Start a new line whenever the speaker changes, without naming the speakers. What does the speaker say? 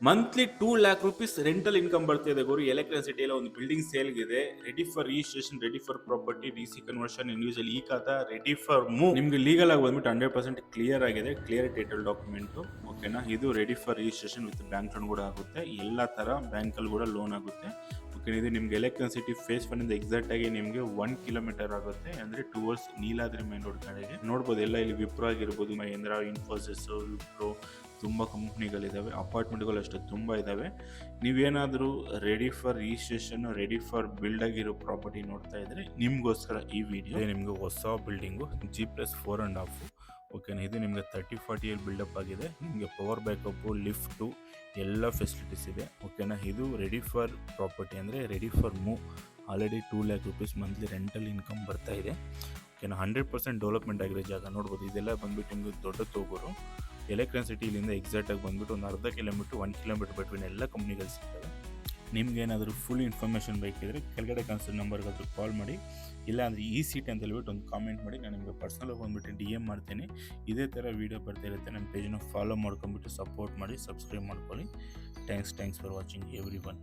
Monthly 2 lakh rupees rental income ಬರ್ತಾ ಇದೆ ಗುರು. ಎಲೆಕ್ಟ್ರಿಕ್ ಸಿಟಿಯಲ್ಲಿ ಒಂದು ಬಿಲ್ಡಿಂಗ್ ಸೇಲ್ಗಿದೆ, ready for registration, ready for property, DC conversion, individual e khata ready for move. ನಿಮ್ಗೆ ಲೀಗಲ್ ಆಗಿ ಬಂದ್ಬಿಟ್ಟು 100% ಕ್ಲಿಯರ್ ಆಗಿದೆ, ಕ್ಲಿಯರ್ ಟೈಟಲ್ ಡಾಕ್ಯುಮೆಂಟ್. ಓಕೆನಾ, ಇದು ready for registration with bank loan ಕೂಡ ಆಗುತ್ತೆ, ಎಲ್ಲಾ ತರ ಬ್ಯಾಂಕ್ ಅಲ್ಲಿ ಕೂಡ ಲೋನ್ ಆಗುತ್ತೆ. ಓಕೆ, ಇದು ನಿಮ್ಗೆ ಎಲೆಕ್ಟ್ರಿಕ್ ಸಿಟಿ ಫೇಸ್ 1 ಇಂದ ಎಕ್ಸಾಕ್ಟ್ ಆಗಿ ನಿಮ್ಗೆ 1 ಕಿಲೋಮೀಟರ್ ಆಗುತ್ತೆ, ಅಂದ್ರೆ ಟುವರ್ಡ್ಸ್ ನೀಲಾದ್ರಿ ಮೇನ್ ರೋಡ್ ಕಡೆಗೆ. ನೋಡ್ಬೋದು ಎಲ್ಲ ಇಲ್ಲಿ ವಿಪ್ರೋ ಆಗಿರ್ಬೋದು, ಮಹೇಂದ್ರ, ಇನ್ಫೋಸಿಸ್, ವಿಪ್ರೋ, ತುಂಬ ಕಂಪ್ನಿಗಳಿದ್ದಾವೆ, ಅಪಾರ್ಟ್ಮೆಂಟ್ಗಳು ಅಷ್ಟೇ ತುಂಬ ಇದ್ದಾವೆ. ನೀವೇನಾದರೂ ready for registration, ready for build ಆಗಿರೋ ಪ್ರಾಪರ್ಟಿ ನೋಡ್ತಾ ಇದ್ರೆ ನಿಮಗೋಸ್ಕರ ಈ ವಿಡಿಯೋ. ನಿಮಗೆ ಹೊಸ ಬಿಲ್ಡಿಂಗು G+4.5. ಓಕೆನಾ, ಇದು ನಿಮಗೆ 30-40 ಇಯರ್ ಬಿಲ್ಡಪ್ ಆಗಿದೆ. ನಿಮಗೆ ಪವರ್ ಬ್ಯಾಕಪ್ಪು, ಲಿಫ್ಟು ಎಲ್ಲ ಫೆಸಿಲಿಟೀಸ್ ಇದೆ. ಓಕೆನಾ, ಇದು ರೆಡಿ ಫಾರ್ ಪ್ರಾಪರ್ಟಿ, ಅಂದರೆ ready for move. Already 2 lakh rupees monthly rental income ಬರ್ತಾ ಇದೆ. ಓಕೆನಾ, 100% ಡೆವಲಪ್ಮೆಂಟ್ ಆಗಿರೋ ಜಾಗ. ನೋಡ್ಬೋದು, ಇದೆಲ್ಲ ಬಂದ್ಬಿಟ್ಟು ನಿಮಗೆ ದೊಡ್ಡ ತೋಗೂರು. ಎಲೆಕ್ಟ್ರಿಕ್ ಸಿಟಿಲಿಂದ ಎಕ್ಸಾಕ್ಟಾಗಿ ಬಂದ್ಬಿಟ್ಟು ಒಂದು ಅರ್ಧ ಕಿಲೋಮೀಟ್ರ್, 1 ಕಿಲೋಮೀಟ್ರ್ ಬಿಟ್ವೀನ್ ಎಲ್ಲ ಕಂಪ್ನಿಗಳು ಸಿಗ್ತವೆ. ನಿಮ್ಗೆ ಏನಾದರೂ ಫುಲ್ ಇನ್ಫಾರ್ಮೇಷನ್ ಬೇಕಿದ್ರೆ ಕೆಳಗಡೆ ಕಾಣಿಸೋ ನಂಬರ್ಗಾದರೂ ಕಾಲ್ ಮಾಡಿ, ಇಲ್ಲಾಂದರೆ ಈ ಸೀಟ್ ಅಂತ ಹೇಳ್ಬಿಟ್ಟು ಒಂದು ಕಾಮೆಂಟ್ ಮಾಡಿ, ನಾನು ನಿಮಗೆ ಪರ್ಸನಲಾಗಿ ಬಂದುಬಿಟ್ಟು DM ಮಾಡ್ತೀನಿ. ಇದೇ ಥರ ವೀಡಿಯೋ ಬರ್ತಾ ಇರುತ್ತೆ. ನಮ್ಮ ಪೇಜನ್ನು ಫಾಲೋ ಮಾಡ್ಕೊಂಬಿಟ್ಟು ಸಪೋರ್ಟ್ ಮಾಡಿ, ಸಬ್ಸ್ಕ್ರೈಬ್ ಮಾಡ್ಕೊಳ್ಳಿ. Thanks for watching every one.